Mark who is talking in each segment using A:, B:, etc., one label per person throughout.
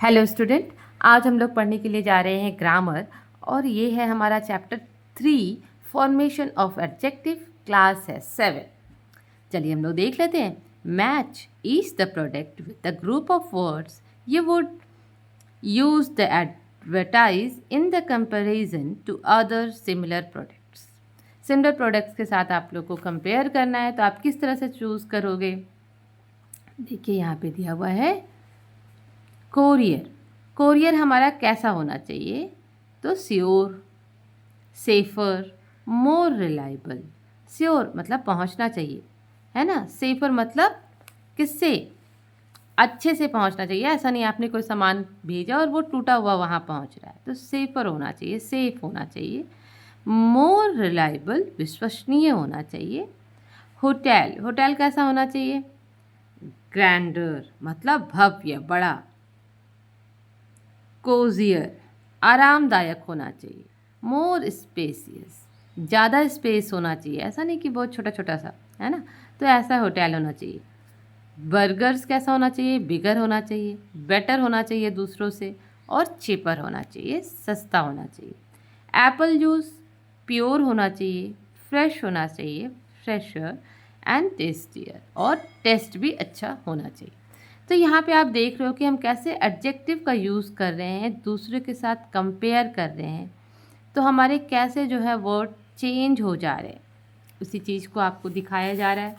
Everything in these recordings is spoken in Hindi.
A: हेलो स्टूडेंट, आज हम लोग पढ़ने के लिए जा रहे हैं ग्रामर और ये है हमारा chapter 3 formation of adjective. Class है 7। चलिए हम लोग देख लेते हैं। Match is the product with the group of words you would use the advertise in the comparison to other similar products. Similar products के साथ आप लोग को कंपेयर करना है, तो आप किस तरह से चूज़ करोगे? देखिए यहाँ पे दिया हुआ है कोरियर। कोरियर हमारा कैसा होना चाहिए? तो sure, safer, more reliable. Sure मतलब पहुंचना चाहिए, है ना। सेफर मतलब किससे? अच्छे से पहुंचना चाहिए। ऐसा नहीं आपने कोई सामान भेजा और वो टूटा हुआ वहाँ पहुंच रहा है, तो सेफर होना चाहिए, सेफ होना चाहिए। मोर रिलायबल विश्वसनीय होना चाहिए। होटल, होटल कैसा होना चाहिए? ग्रैंडर मतलब भव्य, बड़ा। कोजियर आरामदायक होना चाहिए। मोर स्पेसियस ज़्यादा स्पेस होना चाहिए, ऐसा नहीं कि बहुत छोटा छोटा सा, है ना। तो ऐसा होटल होना चाहिए। बर्गर्स कैसा होना चाहिए? बिगर होना चाहिए, बेटर होना चाहिए दूसरों से, और चीपर होना चाहिए, सस्ता होना चाहिए। एप्पल जूस प्योर होना चाहिए, फ्रेश होना चाहिए, फ्रेशर एंड टेस्टियर, और टेस्ट भी अच्छा होना चाहिए। तो यहाँ पे आप देख रहे हो कि हम कैसे एडजेक्टिव का यूज़ कर रहे हैं, दूसरे के साथ कंपेयर कर रहे हैं, तो हमारे कैसे जो है वर्ड चेंज हो जा रहे हैं, उसी चीज़ को आपको दिखाया जा रहा है।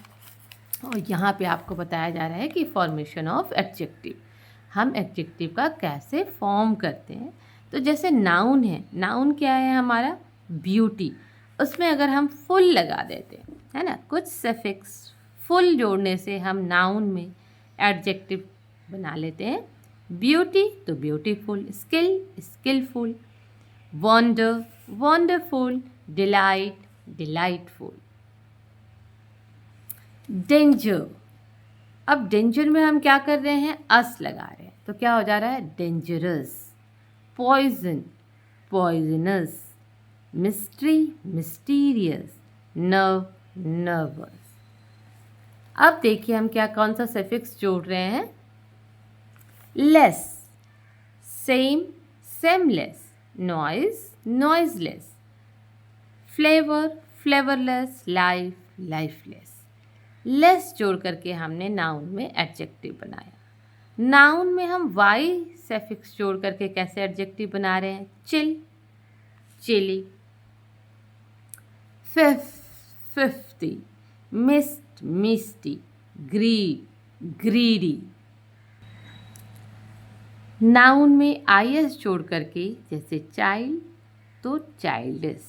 A: और यहाँ पे आपको बताया जा रहा है कि फॉर्मेशन ऑफ एडजेक्टिव, हम एडजेक्टिव का कैसे फॉर्म करते हैं। तो जैसे नाउन है, नाउन क्या है हमारा? ब्यूटी। उसमें अगर हम फुल लगा देते हैं, है ना, कुछ सफिक्स फुल जोड़ने से हम नाउन में एडजेक्टिव बना लेते हैं। ब्यूटी तो beautiful, skill skilful, wonder wonderful, delight delightful. Danger, अब डेंजर में हम क्या कर रहे हैं? अस लगा रहे हैं, तो क्या हो जा रहा है? Dangerous. Poison poisonous, mystery mysterious, nerve nervous. अब देखिए हम क्या कौन सा सफिक्स जोड़ रहे हैं? Less, same seamless, noise noiseless, flavour flavourless, life lifeless. Less जोड़ करके हमने नाउन में एडजेक्टिव बनाया। नाउन में हम वाई सफिक्स जोड़ करके कैसे एडजेक्टिव बना रहे हैं? Chill chilly, fifty, mist misty, greedy. Noun में आईएस जोड़ करके जैसे चाइल्ड तो childish,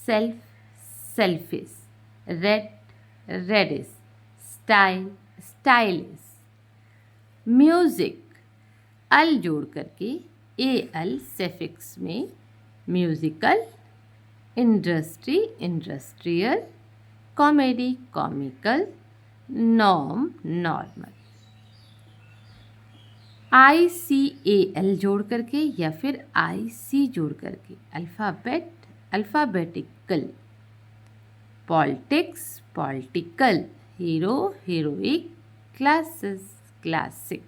A: self selfish, red reddish, style stylish. Music al जोड़ करके ए अल सफिक्स में musical, industry industrial, comedy comical, norm normal. ICAL जोड़ करके या फिर IC जोड़ करके alphabet alphabetical, politics political, hero heroic, classes classic.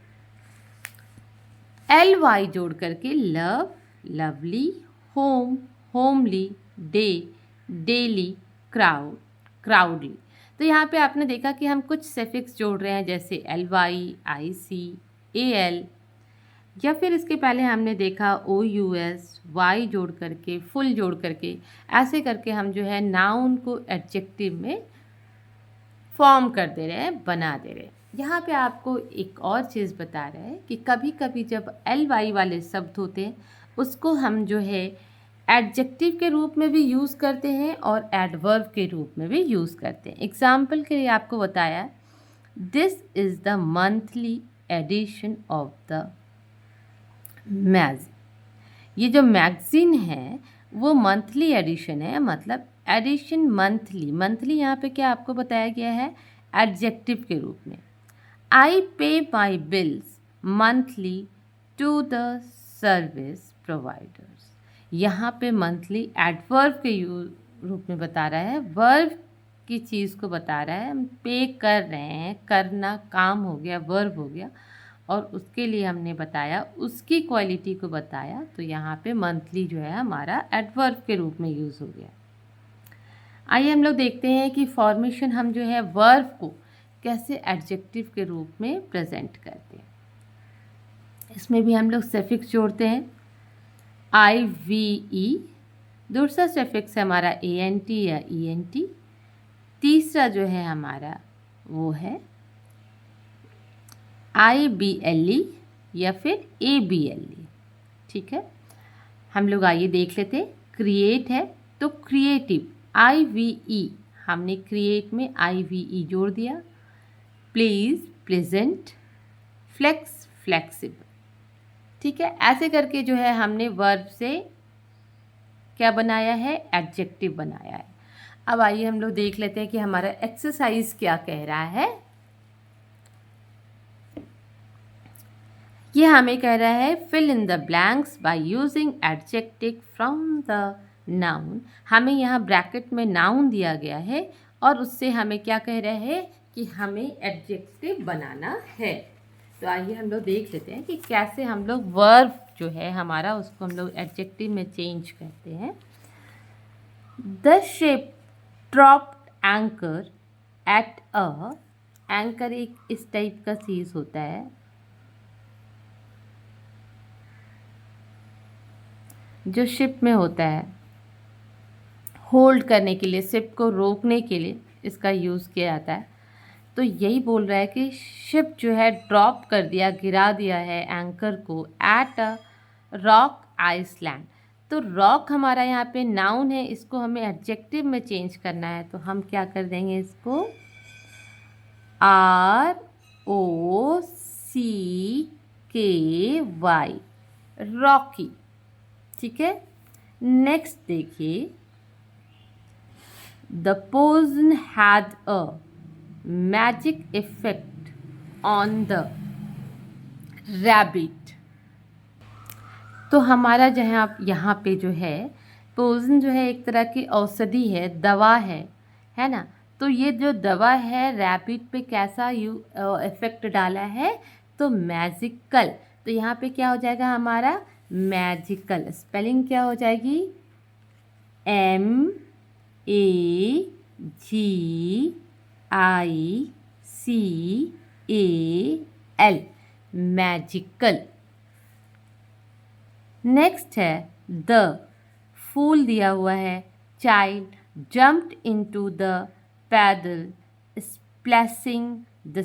A: LY जोड़ करके love lovely, home homely, day daily, crowd crowdly. तो यहाँ पे आपने देखा कि हम कुछ सफिक्स जोड़ रहे हैं, जैसे LY, IC, AL, या फिर इसके पहले हमने देखा OUS, Y जोड़ करके, फुल जोड़ करके, ऐसे करके हम जो है नाउन को एडजेक्टिव में फॉर्म कर दे रहे हैं, बना दे रहे हैं। यहाँ पे आपको एक और चीज़ बता रहे हैं कि कभी कभी जब LY वाले शब्द होते हैं उसको हम जो है एडजेक्टिव के रूप में भी यूज़ करते हैं और एडवर्ब के रूप में भी यूज़ करते हैं। एग्जाम्पल के लिए आपको बताया, this is the monthly edition of the magazine. ये जो मैगज़ीन है वो मंथली एडिशन है, मतलब एडिशन मंथली। मंथली यहाँ पे क्या आपको बताया गया है? एडजेक्टिव के रूप में। I pay my bills monthly to the service providers. यहाँ पे मंथली एडवर्ब के रूप में बता रहा है, वर्ब की चीज़ को बता रहा है। हम पे कर रहे हैं, करना काम हो गया, वर्ब हो गया, और उसके लिए हमने बताया, उसकी क्वालिटी को बताया, तो यहाँ पे मंथली जो है हमारा एडवर्ब के रूप में यूज़ हो गया। आइए हम लोग देखते हैं कि फॉर्मेशन हम जो है वर्ब को कैसे एडजेक्टिव के रूप में प्रेजेंट करते हैं। इसमें भी हम लोग सफिक्स जोड़ते हैं, आई वी ई, दूसरा सफिक्स है हमारा ए एन टी या ई एन टी, तीसरा जो है हमारा वो है आई बी एल ई या फिर ए बी एल ई। ठीक है, हम लोग आइए देख लेते हैं। क्रिएट है तो क्रिएटिव आई वी ई, हमने क्रिएट में आई वी ई जोड़ दिया। Please, pleasant, flex, flexible. ठीक है, ऐसे करके जो है हमने वर्ब से क्या बनाया है, एडजेक्टिव बनाया है। अब आइए हम लोग देख लेते हैं कि हमारा एक्सरसाइज क्या कह रहा है। ये हमें कह रहा है fill in the blanks by using adjective from the noun. हमें यहाँ ब्रैकेट में नाउन दिया गया है और उससे हमें क्या कह रहा है कि हमें एडजेक्टिव बनाना है। तो आइए हम लोग देख लेते हैं कि कैसे हम लोग वर्ब जो है हमारा उसको हम लोग एडजेक्टिव में चेंज करते हैं। The ship dropped anchor at a, anchor एक इस टाइप का चीज़ होता है जो शिप में होता है, होल्ड करने के लिए, शिप को रोकने के लिए इसका यूज़ किया जाता है। तो यही बोल रहा है कि शिप जो है ड्रॉप कर दिया, गिरा दिया है एंकर को एट अ रॉक आइसलैंड। तो रॉक हमारा यहाँ पे नाउन है, इसको हमें एडजेक्टिव में चेंज करना है। तो हम क्या कर देंगे, इसको आर ओ सी के वाई, रॉकी। ठीक है, नेक्स्ट देखिए, the poison had a magic effect on the rabbit. तो हमारा जहाँ यहाँ पे जो है पोजन जो है एक तरह की औषधि है, दवा है ना। तो ये जो दवा है रैबिट पे कैसा इफेक्ट डाला है, तो मैजिकल। तो यहाँ पे क्या हो जाएगा हमारा मैजिकल, स्पेलिंग क्या हो जाएगी, MAGICAL, मैजिकल। नेक्स्ट है द, फूल दिया हुआ है, चाइल्ड जम्प्ड इनटू द पैदल splashing the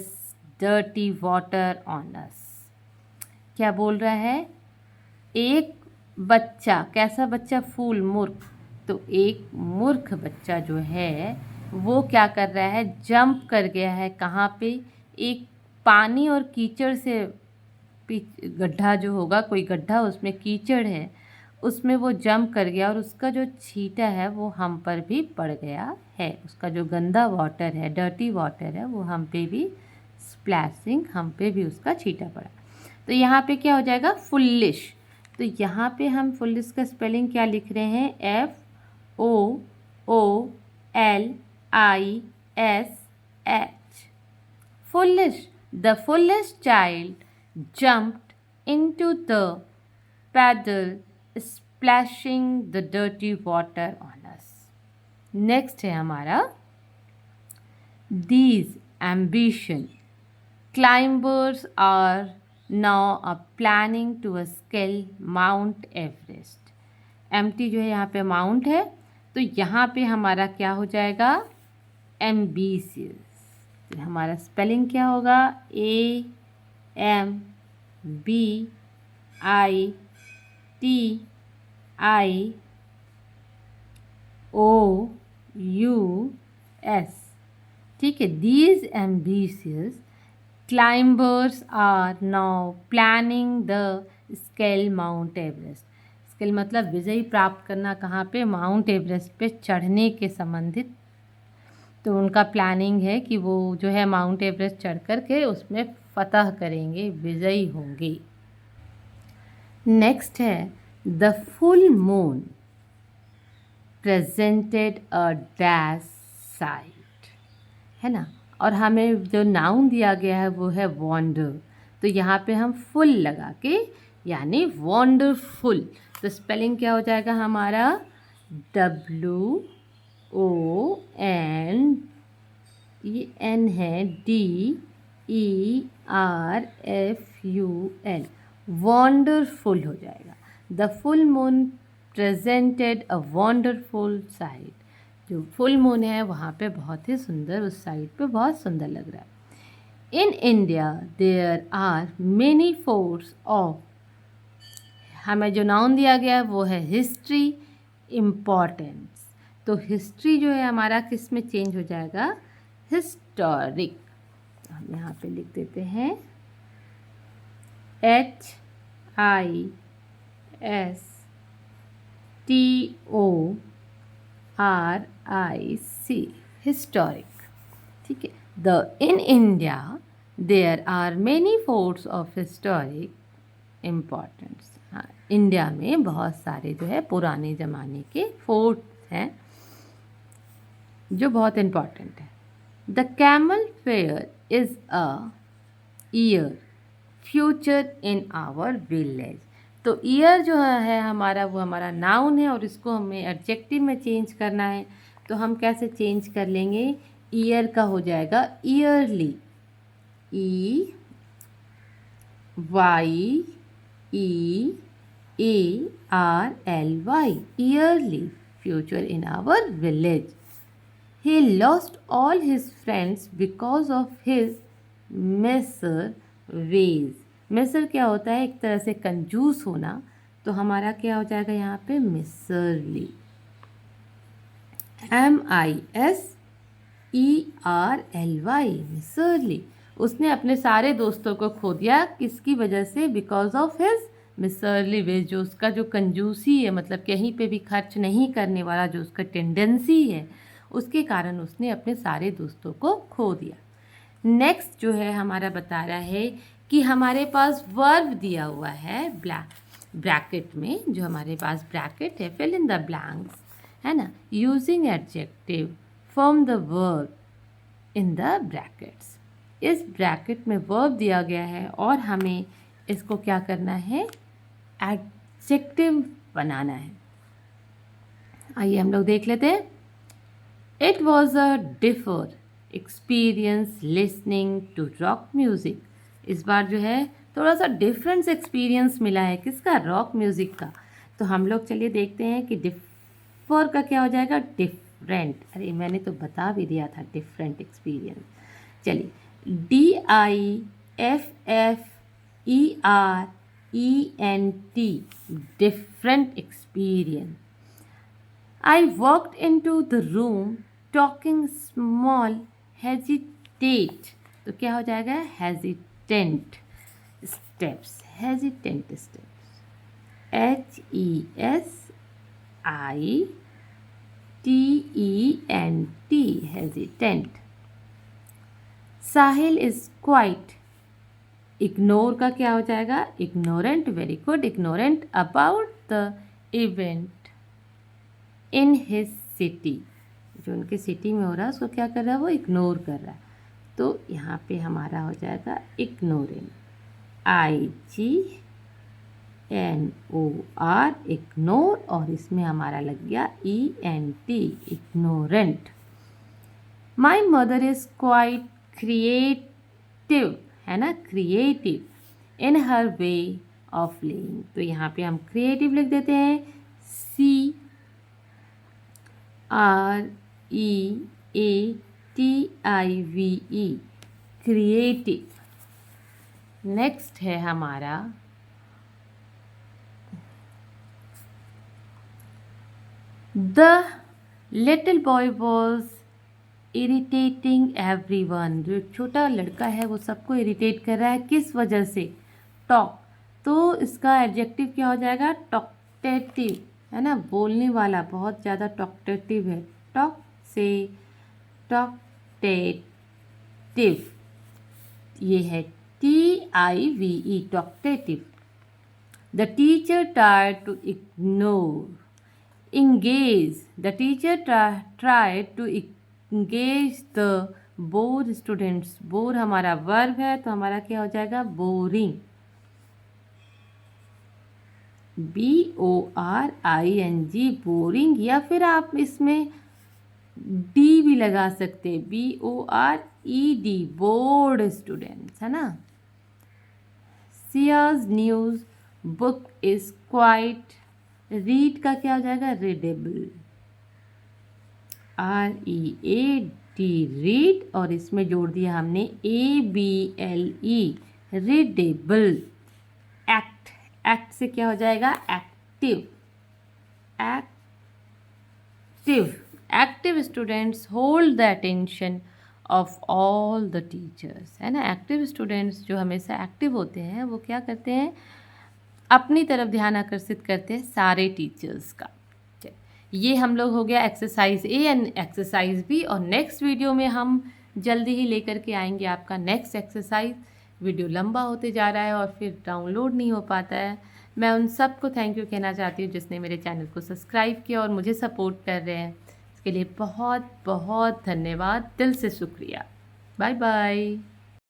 A: dirty water on us. क्या बोल रहा है, एक बच्चा, कैसा बच्चा, फूल, मूर्ख। तो एक मूर्ख बच्चा जो है वो क्या कर रहा है, जंप कर गया है कहाँ पे, एक पानी और कीचड़ से, गड्ढा जो होगा, कोई गड्ढा उसमें कीचड़ है, उसमें वो जंप कर गया और उसका जो छींटा है वो हम पर भी पड़ गया है। उसका जो गंदा वाटर है, डर्टी वाटर है, वो हम पे भी स्प्लैशिंग, हम पे भी उसका छींटा पड़ा। तो यहाँ पे क्या हो जाएगा, फुलिश। तो यहाँ पे हम फुलिश का स्पेलिंग क्या लिख रहे हैं, FOOLISH, foolish. The foolish child jumped into the puddle splashing the dirty water on us। Next है हमारा these ambition climbers are now planning to scale Mount Everest। Empty जो है यहाँ पे माउंट है, तो यहाँ पे हमारा क्या हो जाएगा, एम्बिशियस। हमारा स्पेलिंग क्या होगा, AMBITIOUS। ठीक है, these ambitious climbers are now planning the scale Mount Everest। Scale मतलब विजय प्राप्त करना, कहाँ पे, माउंट एवरेस्ट पे चढ़ने के संबंधित। तो उनका प्लानिंग है कि वो जो है माउंट एवरेस्ट चढ़ कर के उसमें फतह करेंगे, विजयी होंगे। नेक्स्ट है the full moon presented a dash site, है ना। और हमें जो नाउन दिया गया है वो है वॉन्डर। तो यहाँ पे हम फुल लगा के यानी वंडरफुल, तो स्पेलिंग क्या हो जाएगा हमारा WON, ये N है, DERFUL, वंडरफुल हो जाएगा। The full moon presented a wonderful site, जो फुल मून है वहाँ पे बहुत ही सुंदर, उस साइट पे बहुत सुंदर लग रहा है। In India there are many forts of, हमें जो नाउन दिया गया है वो है हिस्ट्री इम्पॉर्टेंस, तो हिस्ट्री जो है हमारा किस में चेंज हो जाएगा, हिस्टोरिक। हम यहाँ पे लिख देते हैं HISTORIC, हिस्टोरिक, ठीक है। In India there are many forts of historic importance, हाँ, इंडिया में बहुत सारे जो है पुराने ज़माने के फोर्ट्स हैं जो बहुत इम्पॉर्टेंट है। The camel fair is a year feature in our village, तो ईयर जो है हमारा वो हमारा नाउन है और इसको हमें एडजेक्टिव में चेंज करना है, तो हम कैसे चेंज कर लेंगे, ईयर का हो जाएगा yearly, EYEARLY, yearly, feature in our village. He lost all his friends because of his miser ways, मिसर क्या होता है, एक तरह से कंजूस होना, तो हमारा क्या हो जाएगा यहाँ पे मिसरली, MISERLY, मिसरली। उसने अपने सारे दोस्तों को खो दिया, किसकी वजह से, बिकॉज ऑफ हिज मिसरली वेज, जो उसका जो कंजूसी है, मतलब कहीं पे भी खर्च नहीं करने वाला जो उसका टेंडेंसी है, उसके कारण उसने अपने सारे दोस्तों को खो दिया। नेक्स्ट जो है हमारा बता रहा है कि हमारे पास वर्ब दिया हुआ है ब्रैकेट में, जो हमारे पास ब्रैकेट है, फिल इन द ब्लैंक्स, है ना, using adjective from the verb in the brackets. इस ब्रैकेट में वर्ब दिया गया है और हमें इसको क्या करना है, एडजेक्टिव बनाना है। आइए हम लोग देख लेते हैं। It was a different experience listening to rock music, इस बार जो है थोड़ा सा डिफरेंस एक्सपीरियंस मिला है, किसका, रॉक म्यूज़िक का। तो हम लोग चलिए देखते हैं कि डिफर का क्या हो जाएगा, डिफरेंट, अरे मैंने तो बता भी दिया था डिफरेंट एक्सपीरियंस। चलिए DIFFERENT, different experience. I walked into the room talking small, hesitate, तो क्या हो जाएगा, hesitant steps, hesitant steps, HESITENT, hesitant। Sahil is quite, ignore का क्या हो जाएगा, ignorant, very good, ignorant about the event in his city, जो उनके सिटी में हो रहा है उसको क्या कर रहा है, वो इग्नोर कर रहा है, तो यहाँ पे हमारा हो जाएगा इग्नोरेंट, IGNOR, इग्नोर, और इसमें हमारा लग गया ENT, ignorant. My mother is quite creative, है ना, creative in her way of living, तो यहाँ पे हम क्रिएटिव लिख देते हैं, CREATIVE, क्रिएटिव। नेक्स्ट है हमारा the little boy was irritating everyone, जो छोटा लड़का है वो सबको इरिटेट कर रहा है, किस वजह से, टॉक, तो इसका एडजेक्टिव क्या हो जाएगा, टॉकटेटिव, है ना, बोलने वाला, बहुत ज़्यादा टॉकटेटिव है, टॉक से टॉकटेटिव, ये है TIVE, talkative. The teacher tried to ignore, engage, the teacher tried to engage the bore students, bore हमारा वर्ब है तो हमारा क्या हो जाएगा, बोरिंग। BORING, बोरिंग, या फिर आप इसमें डी भी लगा सकते हैं, BORED, बोर्ड स्टूडेंट्स, है ना। Sears news book is quite, read का क्या हो जाएगा, रीडेबल, READ, रीड, और इसमें जोड़ दिया हमने ABLE, रीडेबल। एक्ट, एक्ट से क्या हो जाएगा, active, active, active students hold the attention of all the teachers, है ना। एक्टिव स्टूडेंट्स जो हमेशा एक्टिव होते हैं वो क्या करते हैं, अपनी तरफ ध्यान आकर्षित करते हैं सारे टीचर्स का। ये हम लोग हो गया exercise A and exercise B, और नेक्स्ट वीडियो में हम जल्दी ही लेकर के आएंगे आपका नेक्स्ट एक्सरसाइज। वीडियो लंबा होते जा रहा है और फिर डाउनलोड नहीं हो पाता है। मैं उन सबको थैंक यू कहना चाहती हूँ जिसने मेरे चैनल को सब्सक्राइब किया और मुझे सपोर्ट कर रहे हैं। इसके लिए बहुत बहुत धन्यवाद, दिल से शुक्रिया। Bye bye.